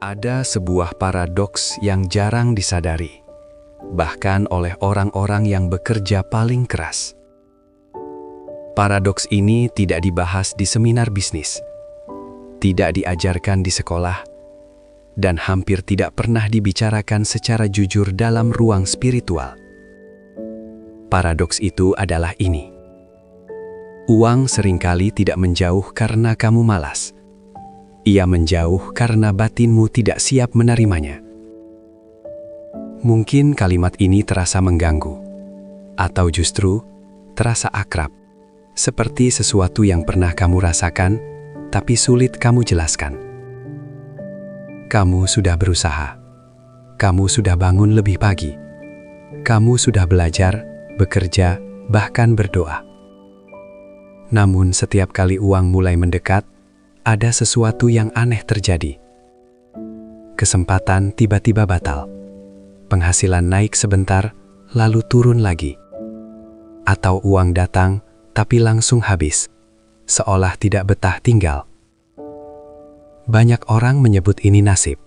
Ada sebuah paradoks yang jarang disadari, bahkan oleh orang-orang yang bekerja paling keras. Paradoks ini tidak dibahas di seminar bisnis, tidak diajarkan di sekolah, dan hampir tidak pernah dibicarakan secara jujur dalam ruang spiritual. Paradoks itu adalah ini. Uang seringkali tidak menjauh karena kamu malas. Ia menjauh karena batinmu tidak siap menerimanya. Mungkin kalimat ini terasa mengganggu, atau justru terasa akrab, seperti sesuatu yang pernah kamu rasakan, tapi sulit kamu jelaskan. Kamu sudah berusaha, kamu sudah bangun lebih pagi, kamu sudah belajar, bekerja, bahkan berdoa. Namun setiap kali uang mulai mendekat, ada sesuatu yang aneh terjadi. Kesempatan tiba-tiba batal. Penghasilan naik sebentar, lalu turun lagi. Atau uang datang, tapi langsung habis, seolah tidak betah tinggal. Banyak orang menyebut ini nasib.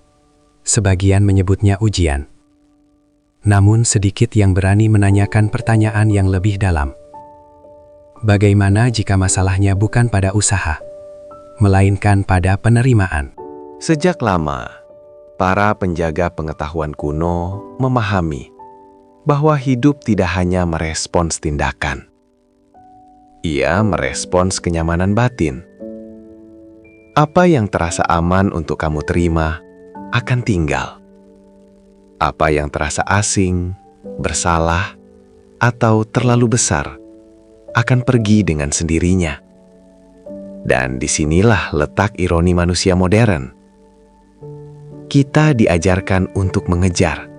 Sebagian menyebutnya ujian. Namun sedikit yang berani menanyakan pertanyaan yang lebih dalam. Bagaimana jika masalahnya bukan pada usaha, melainkan pada penerimaan? Sejak lama, para penjaga pengetahuan kuno memahami bahwa hidup tidak hanya merespons tindakan. Ia merespons kenyamanan batin. Apa yang terasa aman untuk kamu terima akan tinggal. Apa yang terasa asing, bersalah, atau terlalu besar akan pergi dengan sendirinya. Dan disinilah letak ironi manusia modern. Kita diajarkan untuk mengejar,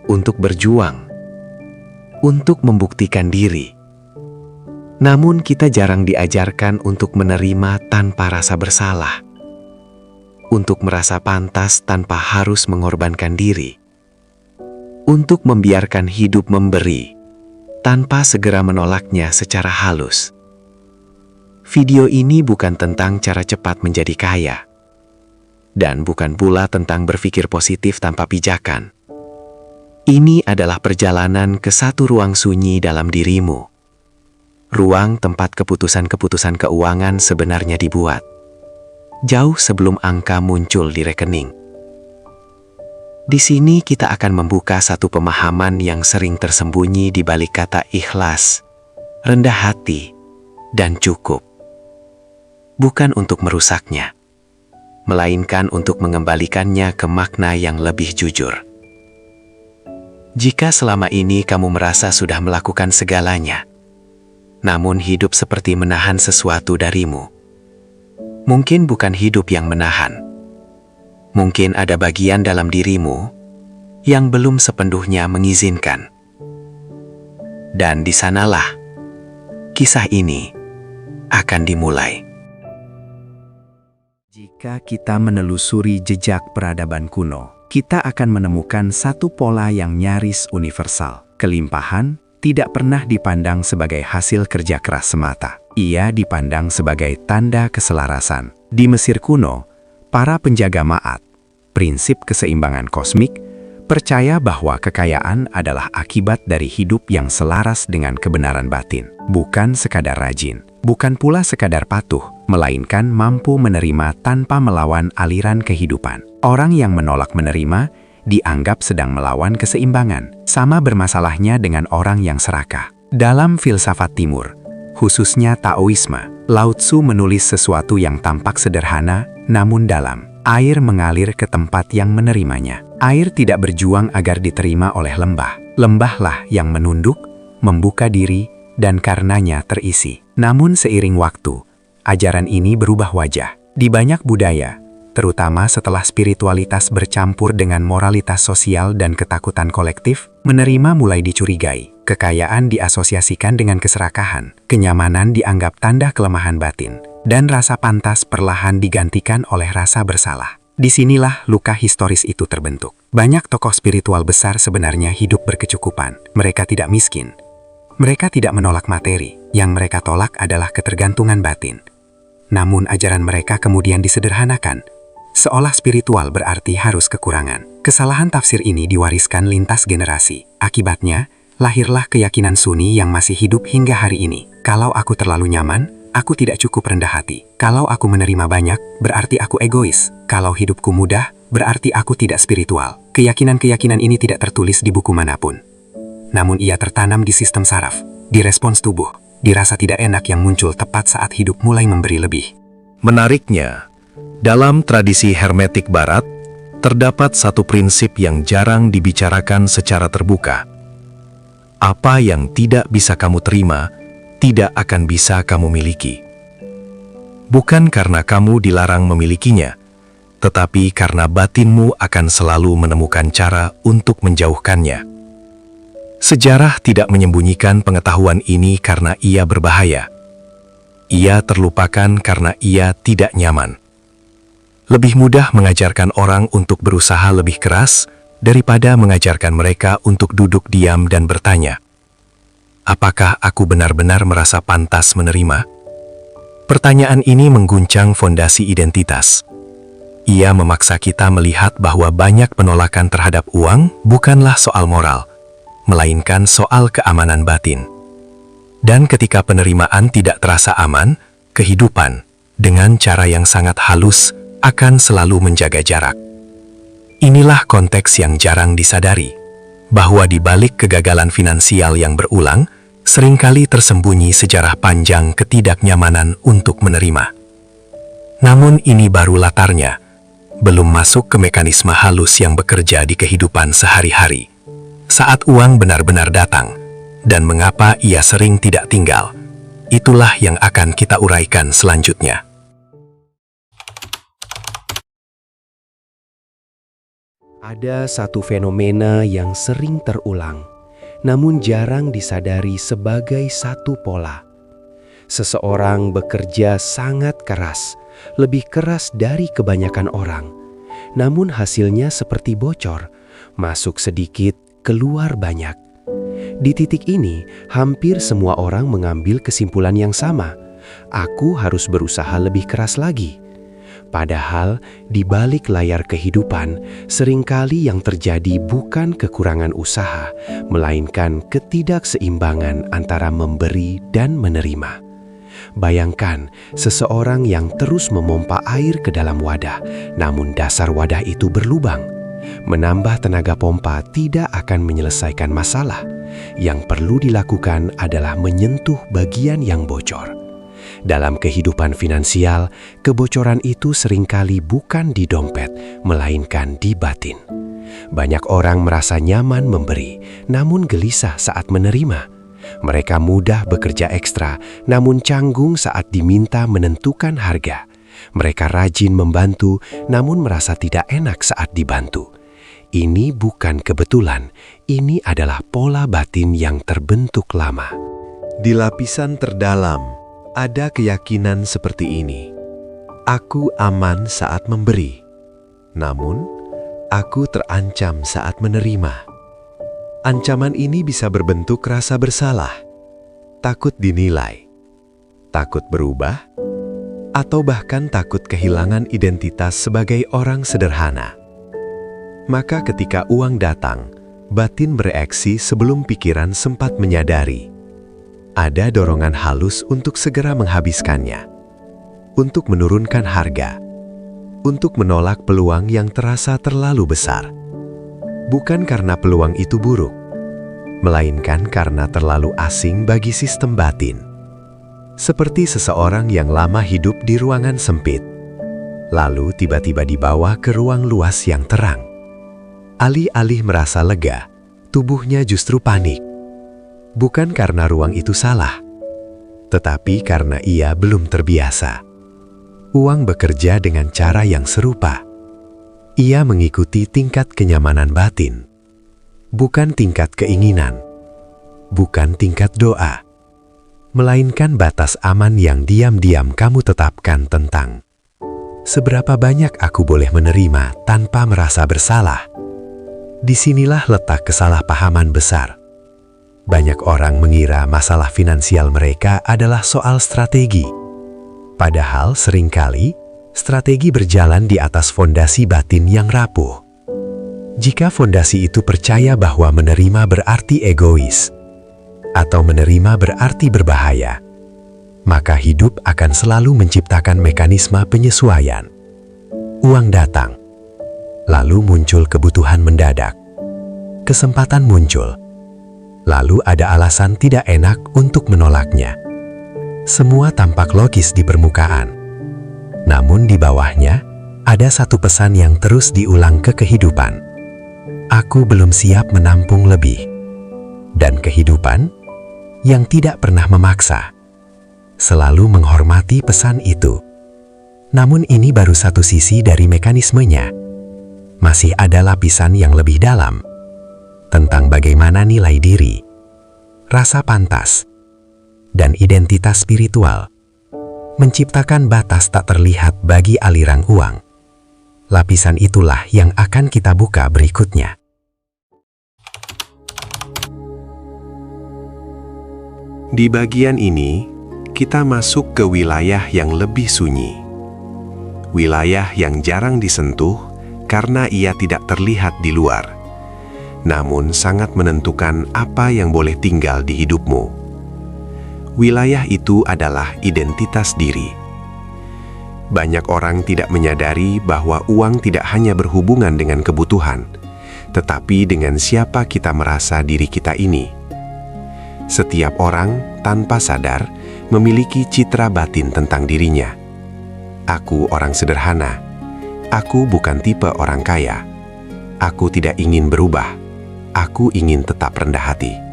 untuk berjuang, untuk membuktikan diri. Namun kita jarang diajarkan untuk menerima tanpa rasa bersalah, untuk merasa pantas tanpa harus mengorbankan diri, untuk membiarkan hidup memberi tanpa segera menolaknya secara halus. Video ini bukan tentang cara cepat menjadi kaya, dan bukan pula tentang berpikir positif tanpa pijakan. Ini adalah perjalanan ke satu ruang sunyi dalam dirimu. Ruang tempat keputusan-keputusan keuangan sebenarnya dibuat, jauh sebelum angka muncul di rekening. Di sini kita akan membuka satu pemahaman yang sering tersembunyi di balik kata ikhlas, rendah hati, dan cukup. Bukan untuk merusaknya, melainkan untuk mengembalikannya ke makna yang lebih jujur. Jika selama ini kamu merasa sudah melakukan segalanya, namun hidup seperti menahan sesuatu darimu, mungkin bukan hidup yang menahan. Mungkin ada bagian dalam dirimu yang belum sepenuhnya mengizinkan. Dan di sanalah kisah ini akan dimulai. Jika kita menelusuri jejak peradaban kuno, kita akan menemukan satu pola yang nyaris universal. Kelimpahan tidak pernah dipandang sebagai hasil kerja keras semata. Ia dipandang sebagai tanda keselarasan. Di Mesir kuno, para penjaga Ma'at, prinsip keseimbangan kosmik, percaya bahwa kekayaan adalah akibat dari hidup yang selaras dengan kebenaran batin. Bukan sekadar rajin, bukan pula sekadar patuh, melainkan mampu menerima tanpa melawan aliran kehidupan. Orang yang menolak menerima dianggap sedang melawan keseimbangan. Sama bermasalahnya dengan orang yang serakah. Dalam filsafat timur, khususnya Taoisme, Lao Tzu menulis sesuatu yang tampak sederhana namun dalam. Air mengalir ke tempat yang menerimanya. Air tidak berjuang agar diterima oleh lembah. Lembahlah yang menunduk, membuka diri, dan karenanya terisi. Namun seiring waktu, ajaran ini berubah wajah. Di banyak budaya, terutama setelah spiritualitas bercampur dengan moralitas sosial dan ketakutan kolektif, menerima mulai dicurigai. Kekayaan diasosiasikan dengan keserakahan, kenyamanan dianggap tanda kelemahan batin, dan rasa pantas perlahan digantikan oleh rasa bersalah. Disinilah luka historis itu terbentuk. Banyak tokoh spiritual besar sebenarnya hidup berkecukupan. Mereka tidak miskin. Mereka tidak menolak materi. Yang mereka tolak adalah ketergantungan batin. Namun ajaran mereka kemudian disederhanakan, Seolah spiritual berarti harus kekurangan. Kesalahan tafsir ini diwariskan lintas generasi. Akibatnya, lahirlah keyakinan Sunni yang masih hidup hingga hari ini. Kalau aku terlalu nyaman, aku tidak cukup rendah hati. Kalau aku menerima banyak, berarti aku egois. Kalau hidupku mudah, berarti aku tidak spiritual. Keyakinan-keyakinan ini tidak tertulis di buku manapun. Namun ia tertanam di sistem saraf, di respons tubuh, di rasa tidak enak yang muncul tepat saat hidup mulai memberi lebih. Menariknya, dalam tradisi hermetik barat, terdapat satu prinsip yang jarang dibicarakan secara terbuka. Apa yang tidak bisa kamu terima, tidak akan bisa kamu miliki. Bukan karena kamu dilarang memilikinya, tetapi karena batinmu akan selalu menemukan cara untuk menjauhkannya. Sejarah tidak menyembunyikan pengetahuan ini karena ia berbahaya. Ia terlupakan karena ia tidak nyaman. Lebih mudah mengajarkan orang untuk berusaha lebih keras daripada mengajarkan mereka untuk duduk diam dan bertanya, apakah aku benar-benar merasa pantas menerima? Pertanyaan ini mengguncang fondasi identitas. Ia memaksa kita melihat bahwa banyak penolakan terhadap uang bukanlah soal moral, melainkan soal keamanan batin. Dan ketika penerimaan tidak terasa aman, kehidupan, dengan cara yang sangat halus, akan selalu menjaga jarak. Inilah konteks yang jarang disadari, bahwa di balik kegagalan finansial yang berulang, seringkali tersembunyi sejarah panjang ketidaknyamanan untuk menerima. Namun ini baru latarnya, belum masuk ke mekanisme halus yang bekerja di kehidupan sehari-hari. Saat uang benar-benar datang, dan mengapa ia sering tidak tinggal, itulah yang akan kita uraikan selanjutnya. Ada satu fenomena yang sering terulang, namun jarang disadari sebagai satu pola. Seseorang bekerja sangat keras, lebih keras dari kebanyakan orang. Namun hasilnya seperti bocor, masuk sedikit, keluar banyak. Di titik ini, hampir semua orang mengambil kesimpulan yang sama. Aku harus berusaha lebih keras lagi. Padahal di balik layar kehidupan, seringkali yang terjadi bukan kekurangan usaha, melainkan ketidakseimbangan antara memberi dan menerima. Bayangkan seseorang yang terus memompa air ke dalam wadah, namun dasar wadah itu berlubang. Menambah tenaga pompa tidak akan menyelesaikan masalah. Yang perlu dilakukan adalah menyentuh bagian yang bocor. Dalam kehidupan finansial, kebocoran itu seringkali bukan di dompet, melainkan di batin. Banyak orang merasa nyaman memberi, namun gelisah saat menerima. Mereka mudah bekerja ekstra, namun canggung saat diminta menentukan harga. Mereka rajin membantu, namun merasa tidak enak saat dibantu. Ini bukan kebetulan, ini adalah pola batin yang terbentuk lama. Di lapisan terdalam, ada keyakinan seperti ini. Aku aman saat memberi, namun aku terancam saat menerima. Ancaman ini bisa berbentuk rasa bersalah, takut dinilai, takut berubah, atau bahkan takut kehilangan identitas sebagai orang sederhana. Maka ketika uang datang, batin bereaksi sebelum pikiran sempat menyadari. Ada dorongan halus untuk segera menghabiskannya, untuk menurunkan harga, untuk menolak peluang yang terasa terlalu besar. Bukan karena peluang itu buruk, melainkan karena terlalu asing bagi sistem batin. Seperti seseorang yang lama hidup di ruangan sempit, lalu tiba-tiba dibawa ke ruang luas yang terang. Alih-alih merasa lega, tubuhnya justru panik. Bukan karena ruang itu salah, tetapi karena ia belum terbiasa. Uang bekerja dengan cara yang serupa. Ia mengikuti tingkat kenyamanan batin, bukan tingkat keinginan, bukan tingkat doa, melainkan batas aman yang diam-diam kamu tetapkan tentang seberapa banyak aku boleh menerima tanpa merasa bersalah. Disinilah letak kesalahpahaman besar. Banyak orang mengira masalah finansial mereka adalah soal strategi. Padahal seringkali, Strategi berjalan di atas fondasi batin yang rapuh. Jika fondasi itu percaya bahwa menerima berarti egois, atau menerima berarti berbahaya, maka hidup akan selalu menciptakan mekanisme penyesuaian. Uang datang, lalu muncul kebutuhan mendadak. Kesempatan muncul, lalu ada alasan tidak enak untuk menolaknya. Semua tampak logis di permukaan, namun di bawahnya ada satu pesan yang terus diulang ke kehidupan. Aku belum siap menampung lebih. Dan kehidupan yang tidak pernah memaksa selalu menghormati pesan itu. Namun ini baru satu sisi dari mekanismenya. Masih ada lapisan yang lebih dalam tentang bagaimana nilai diri, rasa pantas, dan identitas spiritual menciptakan batas tak terlihat bagi aliran uang. Lapisan itulah yang akan kita buka berikutnya. Di bagian ini, kita masuk ke wilayah yang lebih sunyi. Wilayah yang jarang disentuh karena ia tidak terlihat di luar, namun sangat menentukan apa yang boleh tinggal di hidupmu. Wilayah itu adalah identitas diri. Banyak orang tidak menyadari bahwa uang tidak hanya berhubungan dengan kebutuhan, tetapi dengan siapa kita merasa diri kita ini. Setiap orang tanpa sadar memiliki citra batin tentang dirinya. Aku orang sederhana. Aku bukan tipe orang kaya. Aku tidak ingin berubah. Aku ingin tetap rendah hati.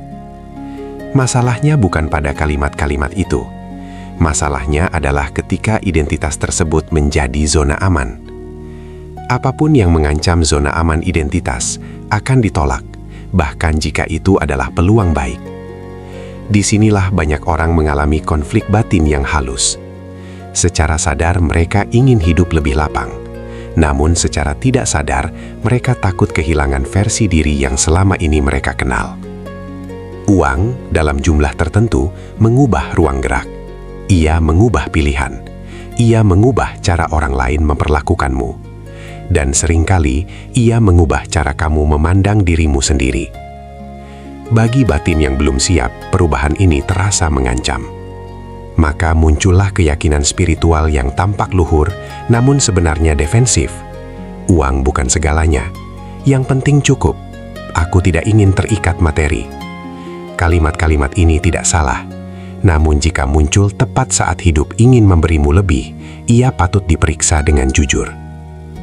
Masalahnya bukan pada kalimat-kalimat itu. Masalahnya adalah ketika identitas tersebut menjadi zona aman. Apapun yang mengancam zona aman identitas akan ditolak, bahkan jika itu adalah peluang baik. Disinilah banyak orang mengalami konflik batin yang halus. Secara sadar mereka ingin hidup lebih lapang. Namun secara tidak sadar mereka takut kehilangan versi diri yang selama ini mereka kenal. Uang dalam jumlah tertentu mengubah ruang gerak. Ia mengubah pilihan. Ia mengubah cara orang lain memperlakukanmu. Dan seringkali ia mengubah cara kamu memandang dirimu sendiri. Bagi batin yang belum siap, perubahan ini terasa mengancam. Maka muncullah keyakinan spiritual yang tampak luhur, namun sebenarnya defensif. Uang bukan segalanya. Yang penting cukup. Aku tidak ingin terikat materi. Kalimat-kalimat ini tidak salah. Namun jika muncul tepat saat hidup ingin memberimu lebih, ia patut diperiksa dengan jujur.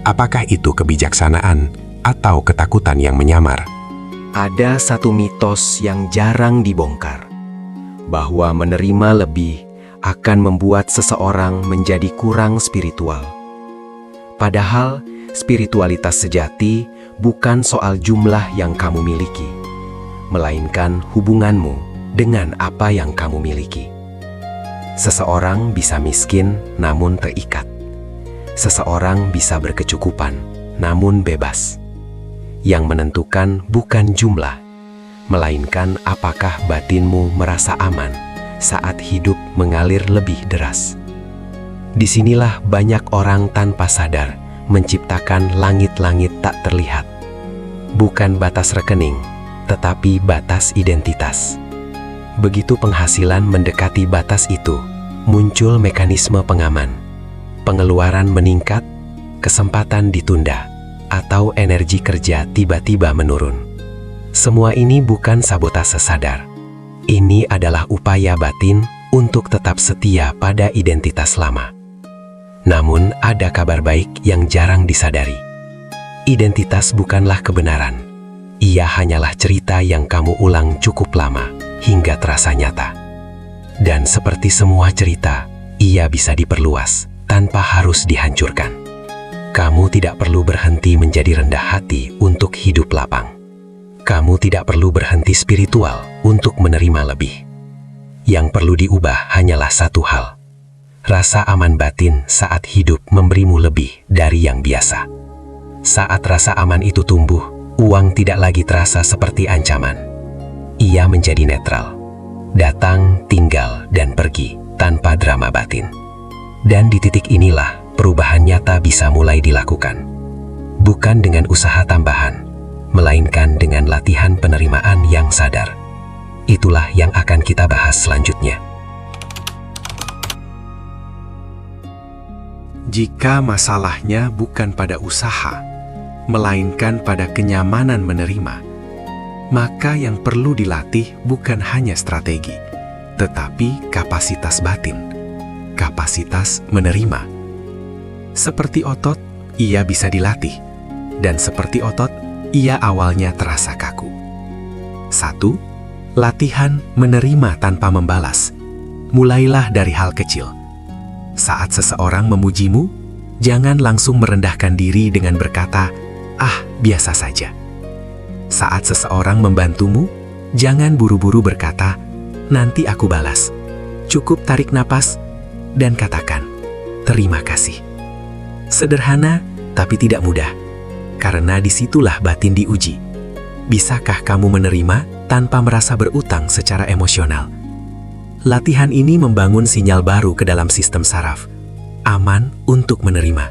Apakah itu kebijaksanaan atau ketakutan yang menyamar? Ada satu mitos yang jarang dibongkar, bahwa menerima lebih akan membuat seseorang menjadi kurang spiritual. Padahal, spiritualitas sejati bukan soal jumlah yang kamu miliki, melainkan hubunganmu dengan apa yang kamu miliki. Seseorang bisa miskin namun terikat. Seseorang bisa berkecukupan namun bebas. Yang menentukan bukan jumlah, melainkan apakah batinmu merasa aman saat hidup mengalir lebih deras. Disinilah banyak orang tanpa sadar menciptakan langit-langit tak terlihat. Bukan batas rekening, tetapi batas identitas. Begitu penghasilan mendekati batas itu, muncul mekanisme pengaman. Pengeluaran meningkat, kesempatan ditunda, atau energi kerja tiba-tiba menurun. Semua ini bukan sabotase sadar. Ini adalah upaya batin untuk tetap setia pada identitas lama. Namun ada kabar baik yang jarang disadari. Identitas bukanlah kebenaran. Ia hanyalah cerita yang kamu ulang cukup lama hingga terasa nyata. Dan seperti semua cerita, ia bisa diperluas tanpa harus dihancurkan. Kamu tidak perlu berhenti menjadi rendah hati untuk hidup lapang. Kamu tidak perlu berhenti spiritual untuk menerima lebih. Yang perlu diubah hanyalah satu hal. Rasa aman batin saat hidup memberimu lebih dari yang biasa. Saat rasa aman itu tumbuh, uang tidak lagi terasa seperti ancaman. Ia menjadi netral. Datang, tinggal, dan pergi tanpa drama batin. Dan di titik inilah perubahan nyata bisa mulai dilakukan. Bukan dengan usaha tambahan, melainkan dengan latihan penerimaan yang sadar. Itulah yang akan kita bahas selanjutnya. Jika masalahnya bukan pada usaha, melainkan pada kenyamanan menerima, maka yang perlu dilatih bukan hanya strategi, tetapi kapasitas batin, kapasitas menerima. Seperti otot, ia bisa dilatih, dan seperti otot, ia awalnya terasa kaku. 1. Latihan menerima tanpa membalas. Mulailah dari hal kecil. Saat seseorang memujimu, jangan langsung merendahkan diri dengan berkata, "Ah, biasa saja." Saat seseorang membantumu, jangan buru-buru berkata, "Nanti aku balas." Cukup tarik napas dan katakan, "Terima kasih." Sederhana, tapi tidak mudah, karena disitulah batin diuji. Bisakah kamu menerima tanpa merasa berutang secara emosional? Latihan ini membangun sinyal baru ke dalam sistem saraf, aman untuk menerima.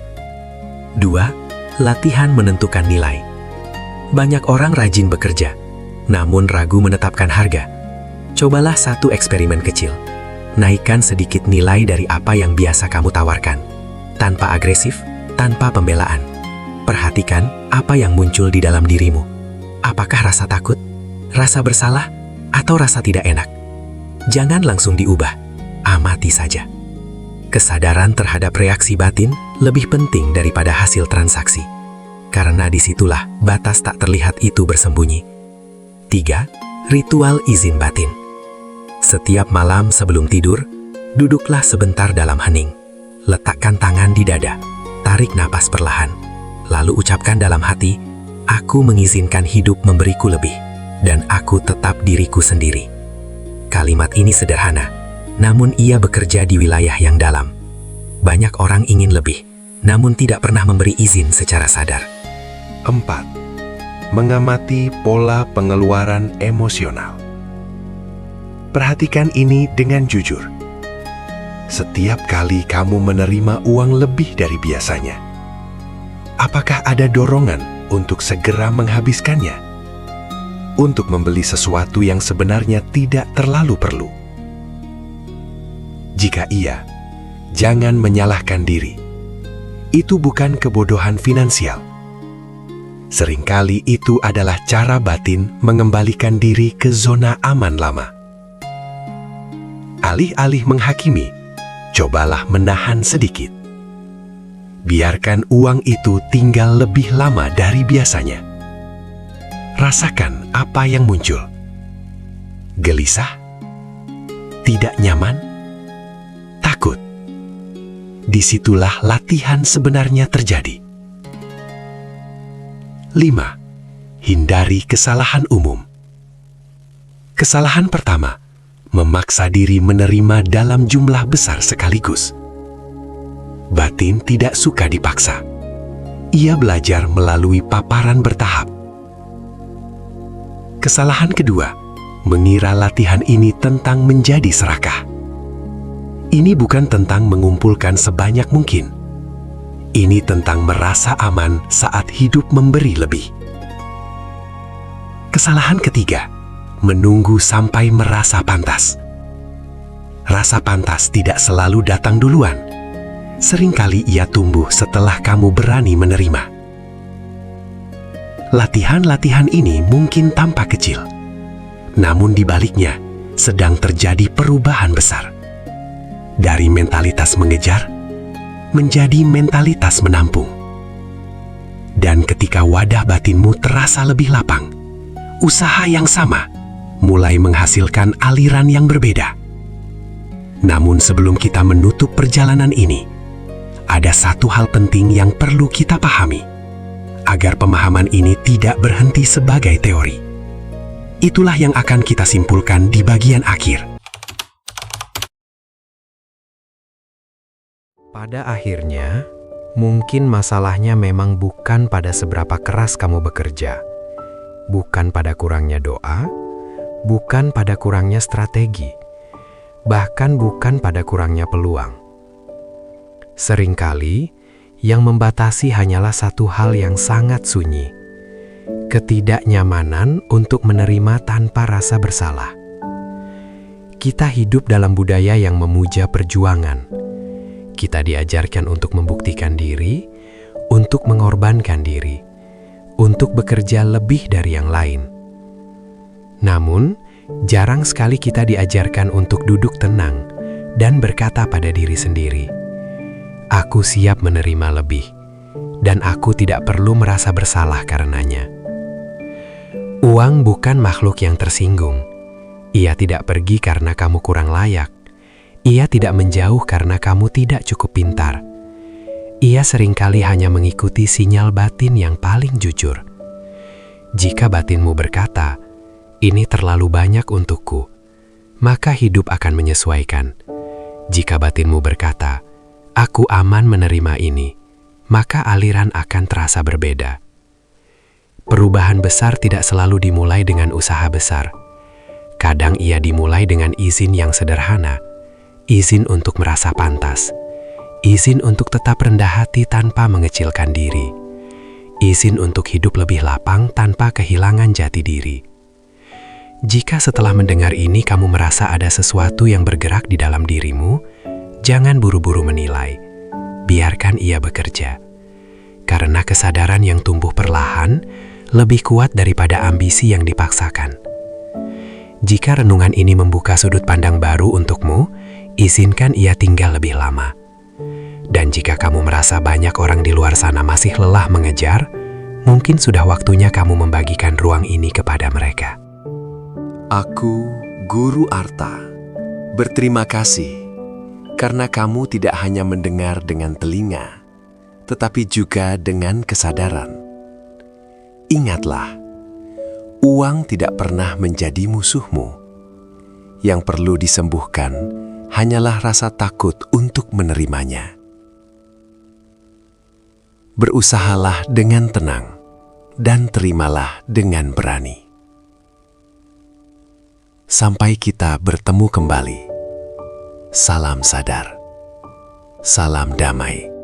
2. Latihan menentukan nilai. Banyak orang rajin bekerja, namun ragu menetapkan harga. Cobalah satu eksperimen kecil. Naikkan sedikit nilai dari apa yang biasa kamu tawarkan, tanpa agresif, tanpa pembelaan. Perhatikan apa yang muncul di dalam dirimu. Apakah rasa takut, rasa bersalah, atau rasa tidak enak? Jangan langsung diubah, amati saja. Kesadaran terhadap reaksi batin lebih penting daripada hasil transaksi, karena disitulah batas tak terlihat itu bersembunyi. 3. Ritual izin batin. Setiap malam sebelum tidur, duduklah sebentar dalam hening. Letakkan tangan di dada, tarik napas perlahan, lalu ucapkan dalam hati, "Aku mengizinkan hidup memberiku lebih, dan aku tetap diriku sendiri." Kalimat ini sederhana, namun ia bekerja di wilayah yang dalam. Banyak orang ingin lebih, namun tidak pernah memberi izin secara sadar. 4. Mengamati pola pengeluaran emosional. Perhatikan ini dengan jujur. Setiap kali kamu menerima uang lebih dari biasanya, apakah ada dorongan untuk segera menghabiskannya? Untuk membeli sesuatu yang sebenarnya tidak terlalu perlu? Jika iya, jangan menyalahkan diri. Itu bukan kebodohan finansial. Seringkali itu adalah cara batin mengembalikan diri ke zona aman lama. Alih-alih menghakimi, cobalah menahan sedikit. Biarkan uang itu tinggal lebih lama dari biasanya. Rasakan apa yang muncul. Gelisah? Tidak nyaman? Takut? Disitulah latihan sebenarnya terjadi. 5. Hindari kesalahan umum. Kesalahan pertama, memaksa diri menerima dalam jumlah besar sekaligus. Batin tidak suka dipaksa. Ia belajar melalui paparan bertahap. Kesalahan kedua, mengira latihan ini tentang menjadi serakah. Ini bukan tentang mengumpulkan sebanyak mungkin. Ini tentang merasa aman saat hidup memberi lebih. Kesalahan ketiga, menunggu sampai merasa pantas. Rasa pantas tidak selalu datang duluan. Seringkali ia tumbuh setelah kamu berani menerima. Latihan-latihan ini mungkin tampak kecil, namun di baliknya sedang terjadi perubahan besar. Dari mentalitas mengejar, menjadi mentalitas menampung. Dan ketika wadah batinmu terasa lebih lapang, usaha yang sama mulai menghasilkan aliran yang berbeda. Namun sebelum kita menutup perjalanan ini, ada satu hal penting yang perlu kita pahami, agar pemahaman ini tidak berhenti sebagai teori. Itulah yang akan kita simpulkan di bagian akhir. Pada akhirnya, mungkin masalahnya memang bukan pada seberapa keras kamu bekerja, bukan pada kurangnya doa, bukan pada kurangnya strategi, bahkan bukan pada kurangnya peluang. Seringkali, yang membatasi hanyalah satu hal yang sangat sunyi: ketidaknyamanan untuk menerima tanpa rasa bersalah. Kita hidup dalam budaya yang memuja perjuangan. Kita diajarkan untuk membuktikan diri, untuk mengorbankan diri, untuk bekerja lebih dari yang lain. Namun, jarang sekali kita diajarkan untuk duduk tenang dan berkata pada diri sendiri, "Aku siap menerima lebih, dan aku tidak perlu merasa bersalah karenanya." Uang bukan makhluk yang tersinggung. Ia tidak pergi karena kamu kurang layak. Ia tidak menjauh karena kamu tidak cukup pintar. Ia seringkali hanya mengikuti sinyal batin yang paling jujur. Jika batinmu berkata, "Ini terlalu banyak untukku," maka hidup akan menyesuaikan. Jika batinmu berkata, "Aku aman menerima ini," maka aliran akan terasa berbeda. Perubahan besar tidak selalu dimulai dengan usaha besar. Kadang ia dimulai dengan izin yang sederhana, izin untuk merasa pantas, izin untuk tetap rendah hati tanpa mengecilkan diri, izin untuk hidup lebih lapang tanpa kehilangan jati diri. Jika setelah mendengar ini kamu merasa ada sesuatu yang bergerak di dalam dirimu, jangan buru-buru menilai. Biarkan ia bekerja. Karena kesadaran yang tumbuh perlahan lebih kuat daripada ambisi yang dipaksakan. Jika renungan ini membuka sudut pandang baru untukmu, izinkan ia tinggal lebih lama. Dan jika kamu merasa banyak orang di luar sana masih lelah mengejar, mungkin sudah waktunya kamu membagikan ruang ini kepada mereka. Aku, Guru Arta, berterima kasih karena kamu tidak hanya mendengar dengan telinga, tetapi juga dengan kesadaran. Ingatlah, uang tidak pernah menjadi musuhmu. Yang perlu disembuhkan hanyalah rasa takut untuk menerimanya. Berusahalah dengan tenang dan terimalah dengan berani. Sampai kita bertemu kembali. Salam sadar. Salam damai.